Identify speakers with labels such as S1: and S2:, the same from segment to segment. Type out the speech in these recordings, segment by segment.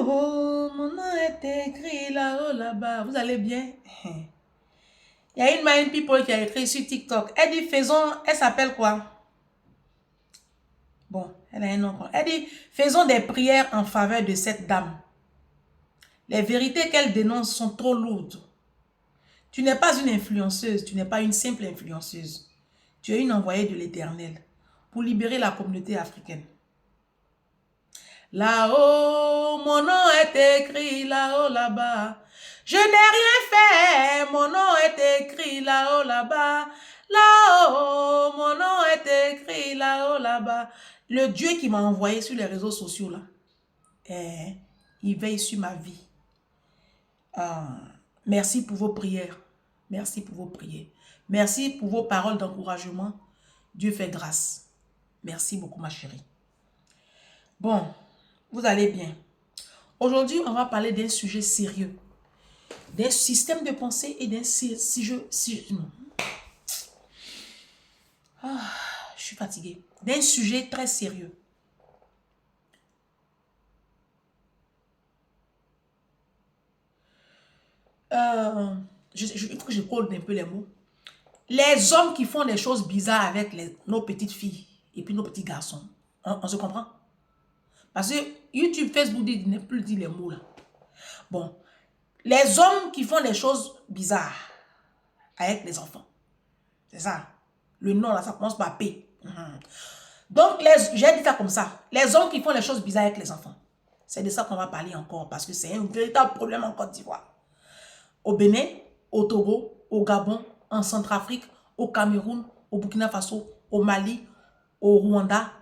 S1: Là-haut, mon nom est écrit là-haut, là-bas. Vous allez bien? Il y a une Mind People qui a écrit sur TikTok. Elle dit, elle s'appelle quoi? Bon, elle a un nom. Elle dit, faisons des prières en faveur de cette dame. Les vérités qu'elle dénonce sont trop lourdes. Tu n'es pas une influenceuse, tu n'es pas une simple influenceuse. Tu es une envoyée de l'Éternel pour libérer la communauté africaine. Là-haut, mon nom est écrit là-haut, là-bas. Je n'ai rien fait, mon nom est écrit là-haut, là-bas. Là-haut, mon nom est écrit là-haut, là-bas. Le Dieu qui m'a envoyé sur les réseaux sociaux, là, il veille sur ma vie. Merci pour vos prières. Merci pour vos prières. Merci pour vos paroles d'encouragement. Dieu fait grâce. Merci beaucoup, ma chérie. Bon, vous allez bien. Aujourd'hui, on va parler d'un sujet sérieux. D'un système de pensée et d'un sujet... je suis fatiguée. D'un sujet très sérieux. Il faut que je prenne un peu les mots. Les hommes qui font des choses bizarres avec nos petites filles et puis nos petits garçons. On se comprend? Parce que YouTube, Facebook ne plus dit les mots là. Bon. Les hommes qui font des choses bizarres avec les enfants. C'est ça. Le nom là, ça commence par P. Donc, j'ai dit ça comme ça. Les hommes qui font des choses bizarres avec les enfants. C'est de ça qu'on va parler encore parce que c'est un véritable problème en Côte d'Ivoire. Au Bénin, au Togo, au Gabon, en Centrafrique, au Cameroun, au Burkina Faso, au Mali, au Rwanda,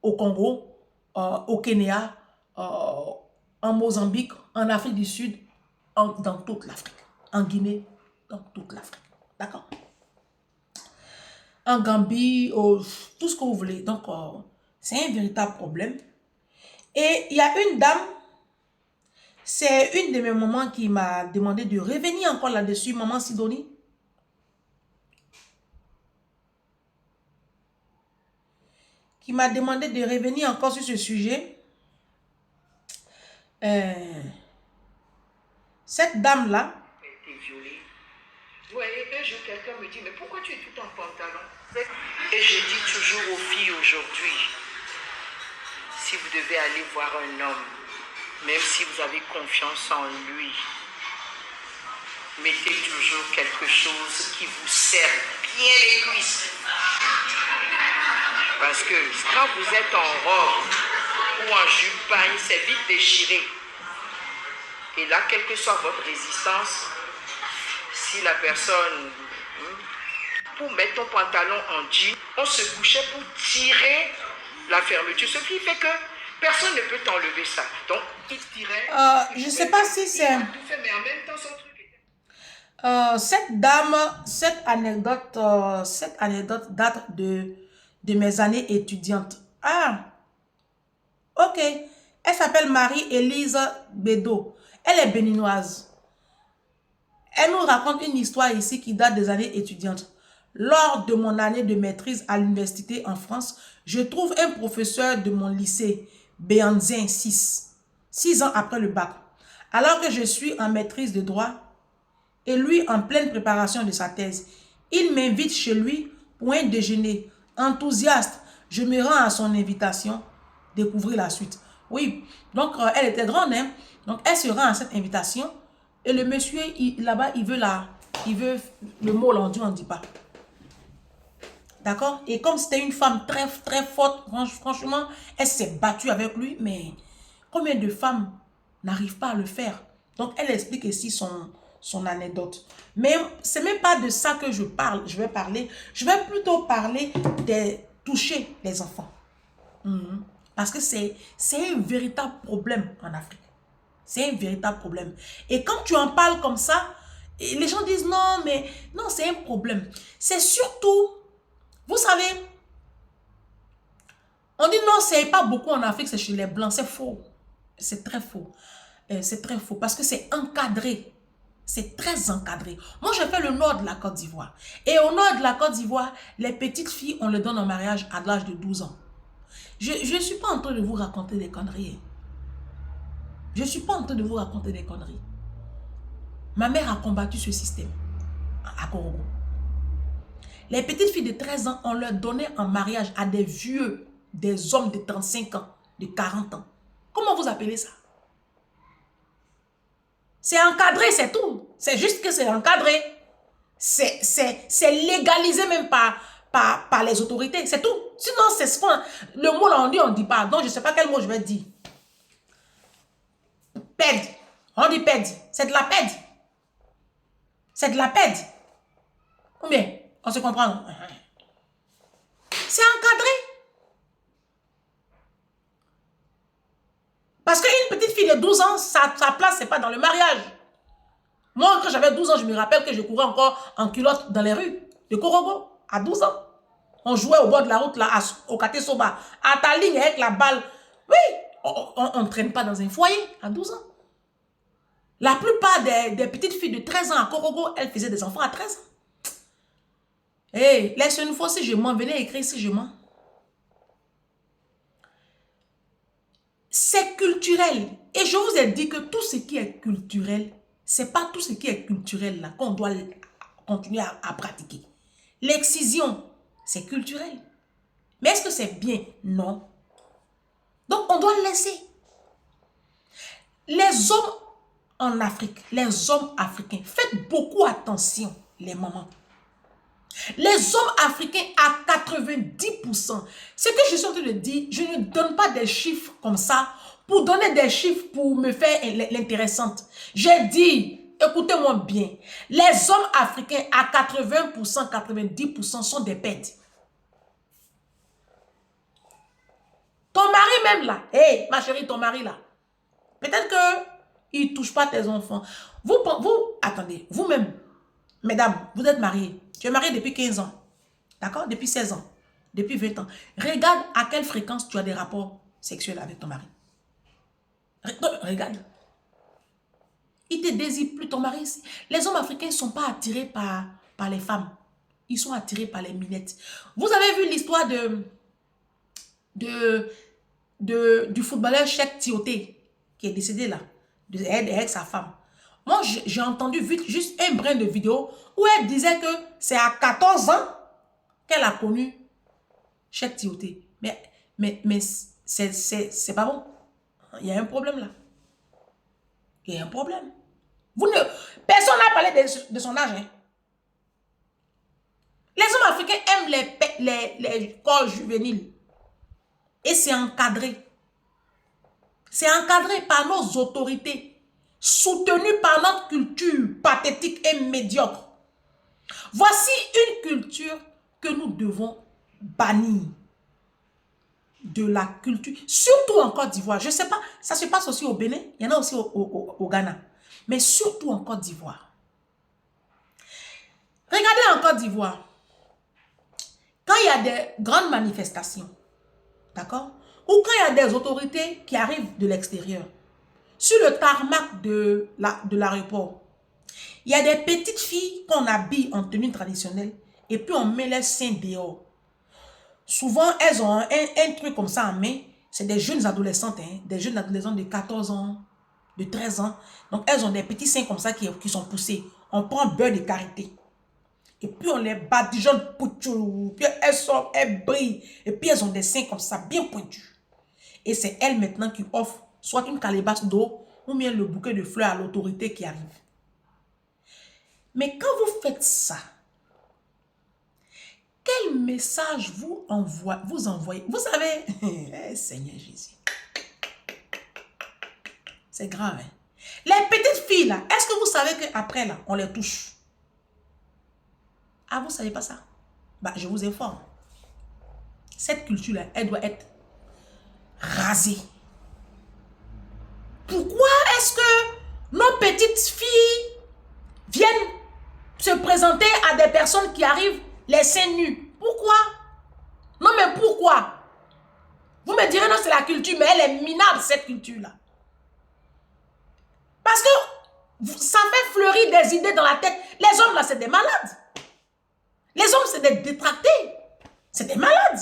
S1: au Congo, au Kenya, en Mozambique, en Afrique du Sud, dans toute l'Afrique. En Guinée, dans toute l'Afrique. D'accord? En Gambie, tout ce que vous voulez. Donc, c'est un véritable problème. Et il y a une dame, c'est une de mes mamans qui m'a demandé de revenir encore là-dessus, maman Sidonie. Qui m'a demandé de revenir encore sur ce sujet. Cette dame-là
S2: a été violée. Vous voyez, un jour, quelqu'un me dit, mais pourquoi tu es tout en pantalon? Et je dis toujours aux filles aujourd'hui, si vous devez aller voir un homme, même si vous avez confiance en lui, mettez toujours quelque chose qui vous serre bien les cuisses. Parce que quand vous êtes en robe ou en jupagne, c'est vite déchiré. Et là, quelle que soit votre résistance, si la personne, pour mettre ton pantalon en jean, on se couchait pour tirer la fermeture. Ce qui fait que personne ne peut t'enlever ça. Donc, il tirait.
S1: Je ne sais pas si c'est...
S2: Mais en même temps, son truc était...
S1: cette dame, cette anecdote date de mes années étudiantes. Ah, ok. Elle s'appelle Marie-Élise Bédo. Elle est béninoise. Elle nous raconte une histoire ici qui date des années étudiantes. Lors de mon année de maîtrise à l'université en France, je trouve un professeur de mon lycée, Béanzin 6 ans après le bac. Alors que je suis en maîtrise de droit et lui en pleine préparation de sa thèse, il m'invite chez lui pour un déjeuner. Enthousiaste, je me rends à son invitation, découvrir la suite. Oui, donc elle était grande, hein? Donc elle se rend à cette invitation et le monsieur là-bas, il veut le mot là, on ne dit pas. D'accord? Et comme c'était une femme très, très forte, franchement, elle s'est battue avec lui, mais combien de femmes n'arrivent pas à le faire? Donc, elle explique ici son anecdote. Mais c'est même pas de ça que je vais parler. Je vais plutôt parler de toucher les enfants. Parce que c'est un véritable problème en Afrique. C'est un véritable problème. Et quand tu en parles comme ça, les gens disent non, mais non, c'est un problème. C'est surtout... Vous savez, on dit non, c'est pas beaucoup en Afrique, c'est chez les Blancs. C'est faux. C'est très faux. C'est très faux parce que c'est encadré. C'est très encadré. Moi, je fais le nord de la Côte d'Ivoire. Et au nord de la Côte d'Ivoire, les petites filles, on les donne en mariage à l'âge de 12 ans. Je ne suis pas en train de vous raconter des conneries. Je ne suis pas en train de vous raconter des conneries. Ma mère a combattu ce système à Korogo. Les petites filles de 13 ans, on leur donnait en mariage à des vieux, des hommes de 35 ans, de 40 ans. Comment vous appelez ça? C'est encadré, c'est tout. C'est juste que c'est encadré. C'est légalisé même par les autorités, c'est tout. Sinon, c'est ce qu'on... Le mot là, on dit pas. Donc, je ne sais pas quel mot je vais dire. Pède. On dit pède. C'est de la pède. C'est de la pède. Combien? On se comprend? C'est encadré. Parce qu'une petite fille de 12 ans, sa place, c'est pas dans le mariage. Moi, quand j'avais 12 ans, je me rappelle que je courais encore en culotte dans les rues de Korogo, à 12 ans. On jouait au bord de la route, là, au Kate Soba, à ta ligne avec la balle. Oui, on ne traîne pas dans un foyer à 12 ans. La plupart des petites filles de 13 ans à Korogo, elles faisaient des enfants à 13 ans. Hé, laisse une fois si je mens, venez écrire si je mens. C'est culturel. Et je vous ai dit que tout ce qui est culturel, c'est pas tout ce qui est culturel là qu'on doit continuer à pratiquer. L'excision, c'est culturel. Mais est-ce que c'est bien? Non. Donc, on doit le laisser. Les hommes en Afrique, les hommes africains, faites beaucoup attention, les mamans. Les hommes africains à 90%. Ce que je suis en train de dire, je ne donne pas des chiffres comme ça pour donner des chiffres pour me faire l'intéressante. J'ai dit, écoutez-moi bien, les hommes africains à 80%, 90% sont des pèdes. Ton mari même là, hé, ma chérie, ton mari là, peut-être qu'il ne touche pas tes enfants. Vous, attendez, vous-même, mesdames, vous êtes mariées. Tu es mariée depuis 15 ans, d'accord? Depuis 16 ans, depuis 20 ans. Regarde à quelle fréquence tu as des rapports sexuels avec ton mari. Regarde. Il ne te désire plus ton mari. Les hommes africains ne sont pas attirés par les femmes. Ils sont attirés par les minettes. Vous avez vu l'histoire du footballeur Cheikh Tioté qui est décédé là, avec sa femme. Moi, j'ai entendu juste un brin de vidéo où elle disait que c'est à 14 ans qu'elle a connu Cheikh Tioté. Mais c'est pas bon. Il y a un problème là. Il y a un problème. Personne n'a parlé de son âge. Hein. Les hommes africains aiment les corps juvéniles. Et c'est encadré. C'est encadré par nos autorités, soutenu par notre culture pathétique et médiocre. Voici une culture que nous devons bannir de la culture, surtout en Côte d'Ivoire. Je ne sais pas, ça se passe aussi au Bénin, il y en a aussi au Ghana, mais surtout en Côte d'Ivoire. Regardez en Côte d'Ivoire, quand il y a des grandes manifestations, d'accord? Ou quand il y a des autorités qui arrivent de l'extérieur, sur le tarmac de l'aéroport, il y a des petites filles qu'on habille en tenue traditionnelle et puis on met les seins dehors. Souvent, elles ont un truc comme ça en main. C'est des jeunes adolescentes, hein, des jeunes adolescentes de 14 ans, de 13 ans. Donc, elles ont des petits seins comme ça qui sont poussés. On prend beurre de karité. Et puis, on les badigeonne, puis elles sortent, elles brillent. Et puis, elles ont des seins comme ça, bien pointus. Et c'est elles maintenant qui offrent soit une calebasse d'eau ou bien le bouquet de fleurs à l'autorité qui arrive. Mais quand vous faites ça, quel message vous envoyez? Vous savez, Seigneur Jésus, c'est grave. Hein? Les petites filles là, est-ce que vous savez qu'après là, on les touche? Ah, vous ne savez pas ça? Bah, je vous informe. Cette culture-là, elle doit être rasée. Pourquoi est-ce que nos petites filles viennent se présenter à des personnes qui arrivent les seins nus? Pourquoi? Non, mais pourquoi? Vous me direz, non, c'est la culture, mais elle est minable, cette culture-là. Parce que ça fait fleurir des idées dans la tête. Les hommes, là, c'est des malades. Les hommes, c'est des détractés. C'est des malades.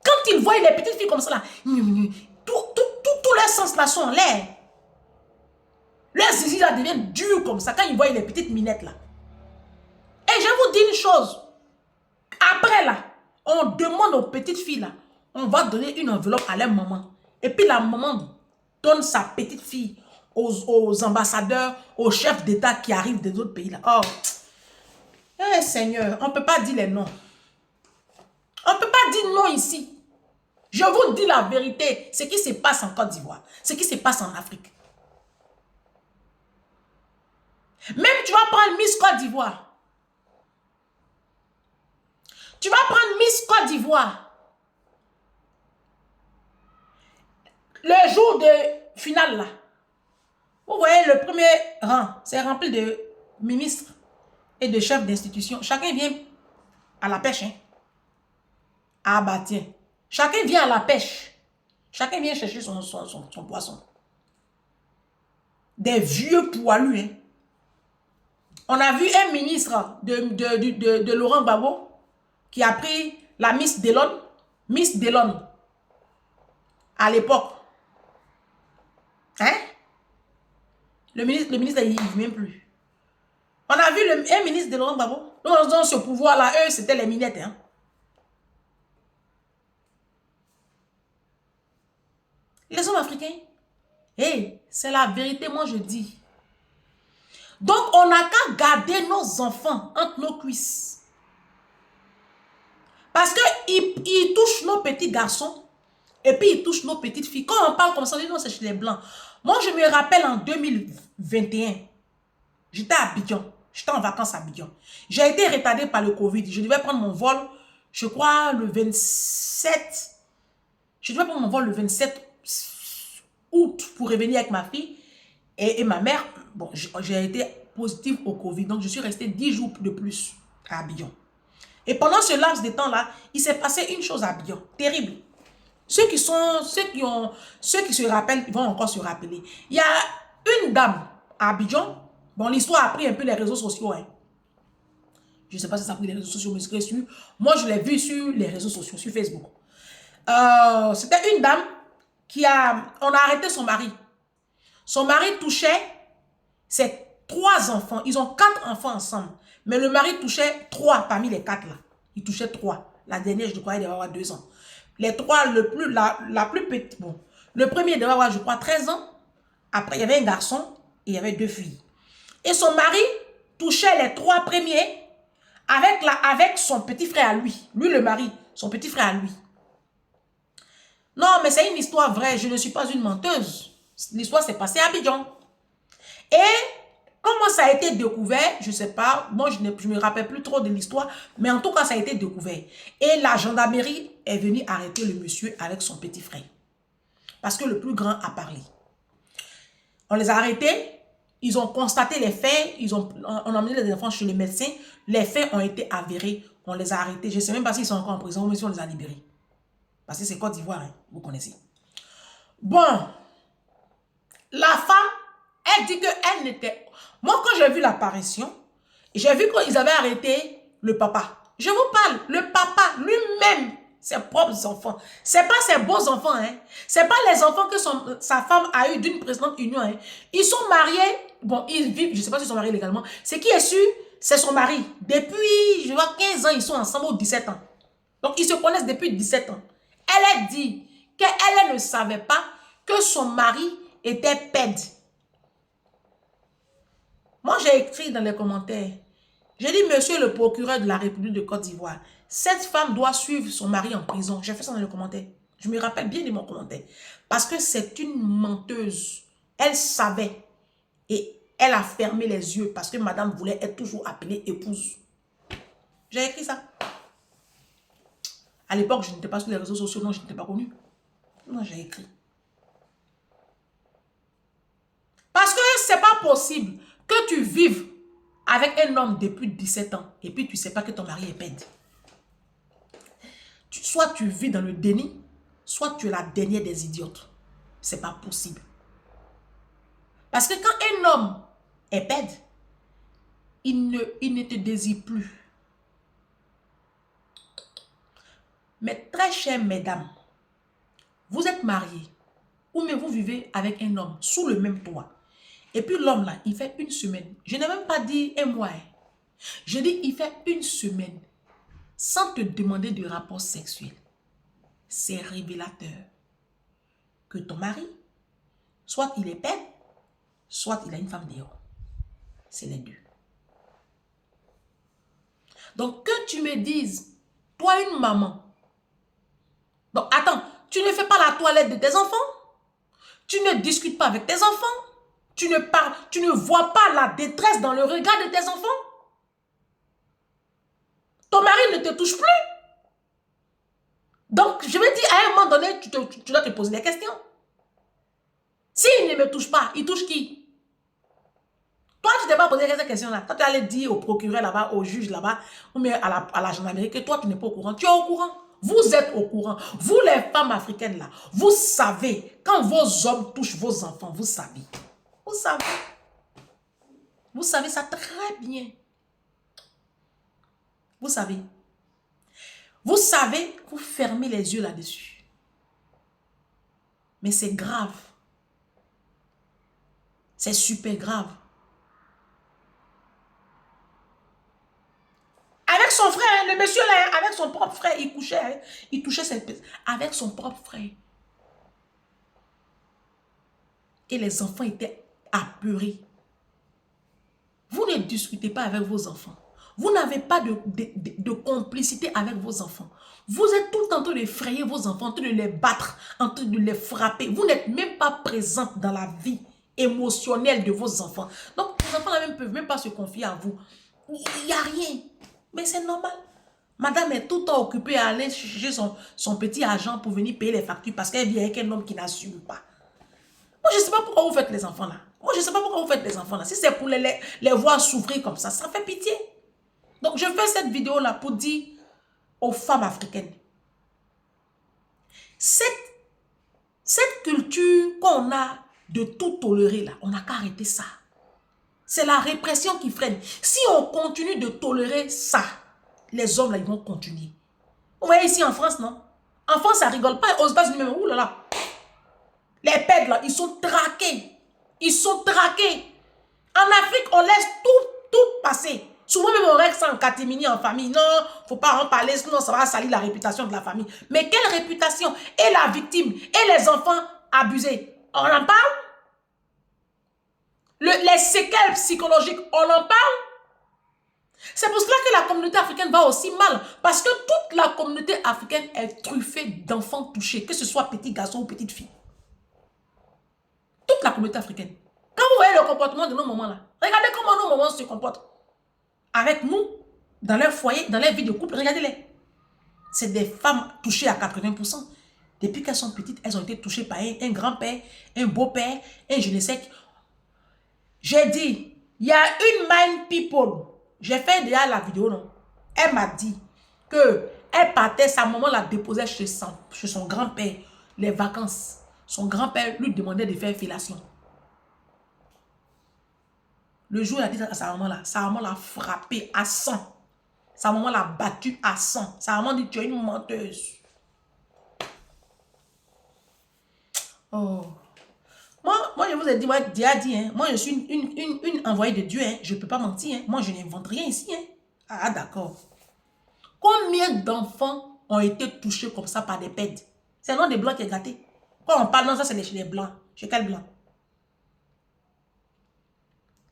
S1: Quand ils voient les petites filles comme ça, là, tout leur sang sens là sont en l'air. Leurs zizi là deviennent durs comme ça quand ils voient les petites minettes là. Et je vous dis une chose. Après là, on demande aux petites filles là, on va donner une enveloppe à leur maman. Et puis la maman donne sa petite fille aux ambassadeurs, aux chefs d'État qui arrivent des autres pays là. Oh, eh Seigneur, on ne peut pas dire les noms. On ne peut pas dire non ici. Je vous dis la vérité, ce qui se passe en Côte d'Ivoire, ce qui se passe en Afrique. Même tu vas prendre Miss Côte d'Ivoire. Tu vas prendre Miss Côte d'Ivoire. Le jour de finale là. Vous voyez le premier rang, c'est rempli de ministres et de chefs d'institution. Chacun vient à la pêche. Hein? Ah bah tiens. Chacun vient à la pêche. Chacun vient chercher son poisson. Des vieux poilus. Hein? On a vu un ministre de Laurent Gbagbo qui a pris la Miss Delon. Miss Delon. À l'époque. Hein? Le ministre, il ne vit même plus. On a vu un ministre de Laurent Gbagbo. Donc, dans ce pouvoir-là, eux, c'était les minettes. Hein? Les hommes africains, hey, c'est la vérité, moi je dis. Donc, on n'a qu'à garder nos enfants entre nos cuisses. Parce qu'ils touchent nos petits garçons et puis ils touchent nos petites filles. Quand on parle comme ça, on dit non, c'est chez les Blancs. Moi, je me rappelle en 2021, j'étais à Abidjan. J'étais en vacances à Abidjan. J'ai été retardée par le Covid. Je devais prendre mon vol, je crois, le 27. Je devais prendre mon vol le 27 août pour revenir avec ma fille et ma mère. Bon, j'ai été positive au Covid. Donc, je suis restée 10 jours de plus à Abidjan. Et pendant ce laps de temps-là, il s'est passé une chose à Abidjan. Terrible. Ceux qui se rappellent, ils vont encore se rappeler. Il y a une dame à Abidjan. Bon, l'histoire a pris un peu les réseaux sociaux. Hein. Je ne sais pas si ça a pris les réseaux sociaux, mais moi, je l'ai vu sur les réseaux sociaux, sur Facebook. C'était une dame on a arrêté son mari. Son mari touchait ses 3 enfants. Ils ont 4 enfants ensemble. Mais le mari touchait 3 parmi les 4 là. Il touchait 3. La dernière, je crois, elle devait avoir 2 ans. Les 3, la plus petite, bon. Le premier devait avoir, je crois, 13 ans. Après, il y avait un garçon et il y avait 2 filles. Et son mari touchait les 3 premiers avec son petit frère à lui. Lui, le mari, son petit frère à lui. Non, mais c'est une histoire vraie. Je ne suis pas une menteuse. L'histoire s'est passée à Abidjan. Et comment ça a été découvert, je ne sais pas. Moi, je ne me rappelle plus trop de l'histoire. Mais en tout cas, ça a été découvert. Et la gendarmerie est venue arrêter le monsieur avec son petit frère. Parce que le plus grand a parlé. On les a arrêtés. Ils ont constaté les faits. On a emmené les enfants chez les médecins. Les faits ont été avérés. On les a arrêtés. Je ne sais même pas s'ils sont encore en prison, mais si on les a libérés. Parce que c'est Côte d'Ivoire, hein, vous connaissez. Bon, la femme, elle dit qu'elle n'était... Moi, quand j'ai vu l'apparition, j'ai vu qu'ils avaient arrêté le papa. Je vous parle, le papa lui-même, ses propres enfants. Ce n'est pas ses beaux enfants, hein. Ce n'est pas les enfants que sa femme a eu d'une précédente union. Hein. Ils sont mariés, bon, ils vivent, je ne sais pas s'ils sont mariés légalement. Ce qui est sûr, c'est son mari. Depuis, je vois, 15 ans, ils sont ensemble, ou 17 ans. Donc, ils se connaissent depuis 17 ans. Elle a dit qu'elle ne savait pas que son mari était pède. Moi, j'ai écrit dans les commentaires. J'ai dit, monsieur le procureur de la République de Côte d'Ivoire, cette femme doit suivre son mari en prison. J'ai fait ça dans les commentaires. Je me rappelle bien de mon commentaire. Parce que c'est une menteuse. Elle savait. Et elle a fermé les yeux parce que madame voulait être toujours appelée épouse. J'ai écrit ça. À l'époque, je n'étais pas sur les réseaux sociaux, non, je n'étais pas connue. Non, j'ai écrit. Parce que c'est pas possible que tu vives avec un homme depuis 17 ans et puis tu ne sais pas que ton mari est pède. Soit tu vis dans le déni, soit tu es la dernière des idiotes. C'est pas possible. Parce que quand un homme est pède, il ne te désire plus. Mais très chères mesdames, vous êtes mariées ou mais vous vivez avec un homme sous le même toit. Et puis l'homme là, il fait une semaine. Je n'ai même pas dit un mois. Je dis, il fait une semaine sans te demander de rapport sexuel. C'est révélateur que ton mari, soit il est père, soit il a une femme dehors. C'est les deux. Donc, que tu me dises, toi une maman, donc attends, tu ne fais pas la toilette de tes enfants, tu ne discutes pas avec tes enfants, tu ne vois pas la détresse dans le regard de tes enfants. Ton mari ne te touche plus. Donc, je vais dire, à un moment donné, tu dois te poser des questions. S'il ne me touche pas, il touche qui? Toi, tu ne t'es pas posé ces questions-là. Toi, tu allais dire au procureur là-bas, au juge là-bas, ou bien à la gendarmerie que toi, tu n'es pas au courant. Tu es au courant. Vous êtes au courant. Vous, les femmes africaines là, vous savez, quand vos hommes touchent vos enfants, vous savez. Vous savez. Vous savez ça très bien. Vous savez. Vous savez, vous fermez les yeux là-dessus. Mais c'est grave. C'est super grave. Avec son frère, le monsieur là, avec son propre frère, il couchait, il touchait cette personne. Avec son propre frère. Et les enfants étaient apeurés. Vous ne discutez pas avec vos enfants. Vous n'avez pas de complicité avec vos enfants. Vous êtes tout le temps en train d'effrayer vos enfants, en train de les battre, en train de les frapper. Vous n'êtes même pas présente dans la vie émotionnelle de vos enfants. Donc, vos enfants là même peuvent même pas se confier à vous. Il n'y a rien. Mais c'est normal. Madame est tout le temps occupée à aller chercher son petit argent pour venir payer les factures parce qu'elle vit avec un homme qui n'assume pas. Moi, je ne sais pas pourquoi vous faites les enfants là. Moi, je ne sais pas pourquoi vous faites les enfants là. Si c'est pour les voir souffrir comme ça fait pitié. Donc, je fais cette vidéo là pour dire aux femmes africaines. Cette culture qu'on a de tout tolérer là, on n'a qu'à arrêter ça. C'est la répression qui freine. Si on continue de tolérer ça, les hommes là, ils vont continuer. Vous voyez ici en France, non? En France, ça rigole pas. Aux États-Unis, même, ouh là là. Les pèdes là, ils sont traqués. Ils sont traqués. En Afrique, on laisse tout passer. Souvent même on règle ça en catimini en famille. Non, faut pas en parler, sinon ça va salir la réputation de la famille. Mais quelle réputation? Et la victime, et les enfants abusés. On en parle? Les séquelles psychologiques, on en parle? C'est pour cela que la communauté africaine va aussi mal. Parce que toute la communauté africaine est truffée d'enfants touchés, que ce soit petits garçons ou petites filles. Toute la communauté africaine. Quand vous voyez le comportement de nos mamans là, regardez comment nos mamans se comportent avec nous, dans leur foyer, dans leur vie de couple, regardez-les. C'est des femmes touchées à 80%. Depuis qu'elles sont petites, elles ont été touchées par un grand-père, un beau-père, un je ne sais qui. J'ai dit, il y a une mind people. J'ai fait déjà la vidéo, non? Elle m'a dit que elle partait, sa maman la déposait chez son grand-père, les vacances. Son grand-père lui demandait de faire fellation. Le jour où il a dit à sa maman l'a frappé à 100. Sa maman l'a battu à 100. Sa maman dit, tu es une menteuse. Oh. Moi, je vous ai dit, moi, Dieu a dit, hein, moi, je suis une envoyée de Dieu. Hein, je ne peux pas mentir. Hein, moi, je n'invente rien ici. Hein. Ah, d'accord. Combien d'enfants ont été touchés comme ça par des pèdes? C'est le nom des blancs qui est gâté. Quand on parle, non, ça, c'est chez les blancs. Chez quel blanc?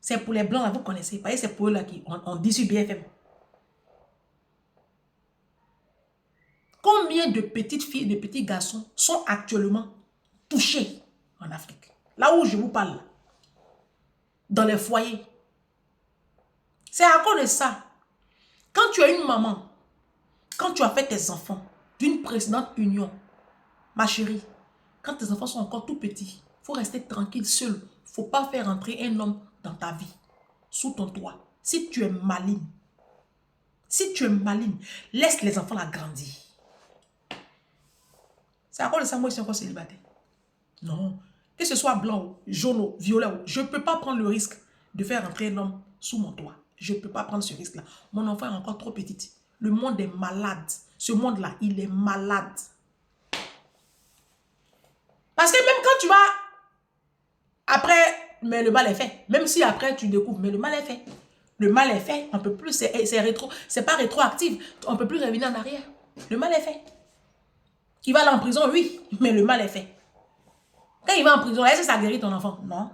S1: C'est pour les blancs, là, vous connaissez. Vous voyez, c'est pour eux là on dit sur BFM. Combien de petites filles, de petits garçons sont actuellement touchés en Afrique? Là où je vous parle, dans les foyers. C'est à cause de ça. Quand tu es une maman, quand tu as fait tes enfants d'une précédente union, ma chérie, quand tes enfants sont encore tout petits, il faut rester tranquille, seul. Il ne faut pas faire entrer un homme dans ta vie, sous ton toit. Si tu es maligne, laisse les enfants la grandir. C'est à cause de ça, moi, je suis encore célibataire. Non. Que ce soit blanc, jaune, violet, je ne peux pas prendre le risque de faire entrer un homme sous mon toit. Je ne peux pas prendre ce risque-là. Mon enfant est encore trop petit. Le monde est malade. Ce monde-là, il est malade. Parce que même quand tu vas après, mais le mal est fait. Même si après tu découvres, mais le mal est fait. Le mal est fait, on peut plus, c'est pas rétroactif, on peut plus revenir en arrière. Le mal est fait. Il va aller en prison, oui, mais le mal est fait. Quand il va en prison, est-ce que ça guérit ton enfant? Non.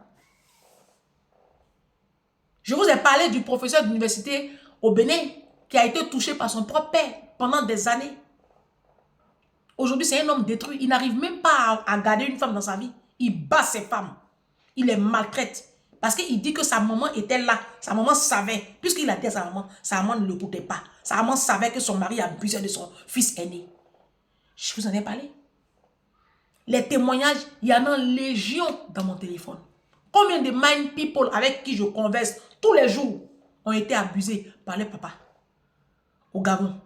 S1: Je vous ai parlé du professeur d'université au Bénin qui a été touché par son propre père pendant des années. Aujourd'hui, c'est un homme détruit. Il n'arrive même pas à garder une femme dans sa vie. Il bat ses femmes. Il les maltraite. Parce qu'il dit que sa maman était là. Sa maman savait. Puisqu'il a dit à sa maman ne l'écoutait pas. Sa maman savait que son mari abusait de son fils aîné. Je vous en ai parlé. Les témoignages, il y en a légion dans mon téléphone. Combien de mind people avec qui je converse tous les jours ont été abusés par les papas? Au Gabon,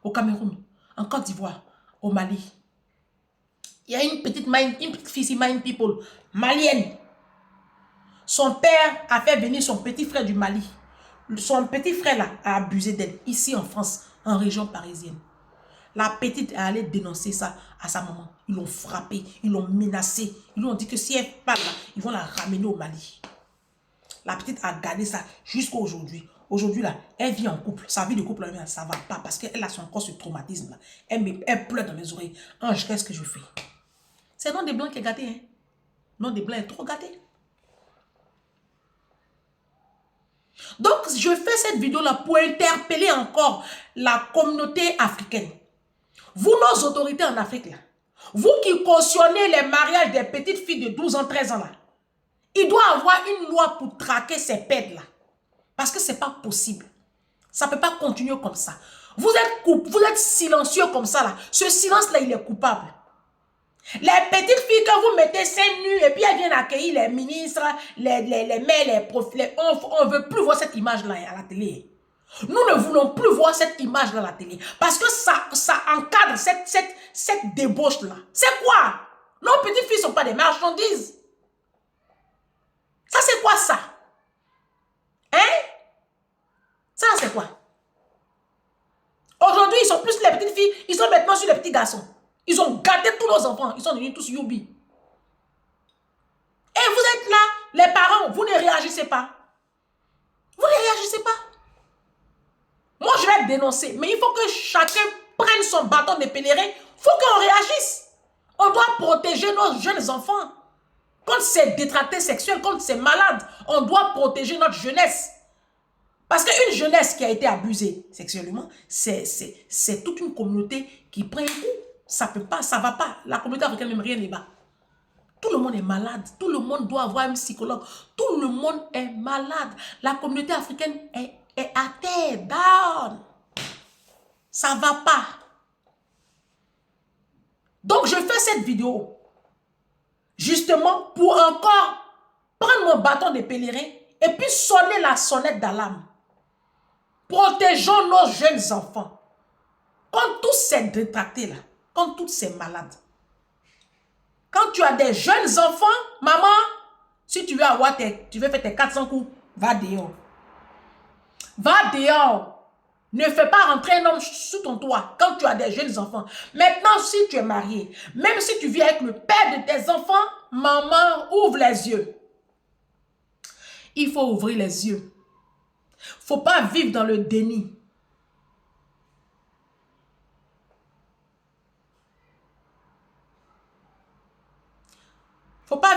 S1: au Cameroun, en Côte d'Ivoire, au Mali. Il y a une petite fille ici, mind people, malienne. Son père a fait venir son petit frère du Mali. Son petit frère là a abusé d'elle ici en France, en région parisienne. La petite est allée dénoncer ça à sa maman. Ils l'ont frappée, ils l'ont menacée. Ils lui ont dit que si elle parle là, ils vont la ramener au Mali. La petite a gardé ça jusqu'à aujourd'hui. Aujourd'hui là, elle vit en couple. Sa vie de couple, ça ne va pas parce qu'elle a encore ce traumatisme là. Elle pleure dans mes oreilles. Ange, qu'est-ce que je fais? C'est non des blancs qui est gâté. Hein? Non des blancs est trop gâté. Donc, je fais cette vidéo-là pour interpeller encore la communauté africaine. Vous, nos autorités en Afrique, là, vous qui cautionnez les mariages des petites filles de 12 ans, 13 ans, là, il doit y avoir une loi pour traquer ces pèdes-là. Parce que ce n'est pas possible. Ça ne peut pas continuer comme ça. Vous êtes silencieux comme ça, là. Ce silence-là, il est coupable. Les petites filles, quand vous mettez seins nus et puis elles viennent accueillir les ministres, les maires, les profs, on ne veut plus voir cette image-là à la télé. Nous ne voulons plus voir cette image-là à la télé. Parce que ça encadre cette débauche-là. C'est quoi? Nos petites filles ne sont pas des marchandises. Ça, c'est quoi ça? Hein? Ça, c'est quoi? Aujourd'hui, ils sont plus les petites filles, ils sont maintenant sur les petits garçons. Ils ont gâté tous nos enfants. Ils sont devenus tous youbi. Et vous êtes là, les parents, vous ne réagissez pas. Vous ne réagissez pas. Moi, je vais dénoncer. Mais il faut que chacun prenne son bâton de pèlerin. Il faut qu'on réagisse. On doit protéger nos jeunes enfants. Contre ces détractés sexuels, contre ces malades, on doit protéger notre jeunesse. Parce qu'une jeunesse qui a été abusée sexuellement, c'est toute une communauté qui prend un coup. Ça peut pas, ça va pas. La communauté africaine même rien n'est bas. Tout le monde est malade. Tout le monde doit avoir un psychologue. Tout le monde est malade. La communauté africaine est à terre, down. Ça va pas. Donc je fais cette vidéo justement pour encore prendre mon bâton de pèlerin et puis sonner la sonnette d'alarme. Protégeons nos jeunes enfants contre tous ces détractés là. Contre toutes ces malades. Quand tu as des jeunes enfants, maman, si tu veux avoir tu veux faire tes 400 coups, va dehors. Va dehors. Ne fais pas rentrer un homme sous ton toit quand tu as des jeunes enfants. Maintenant, si tu es marié, même si tu vis avec le père de tes enfants, maman, ouvre les yeux. Il faut ouvrir les yeux. Il ne faut pas vivre dans le déni. Faut pas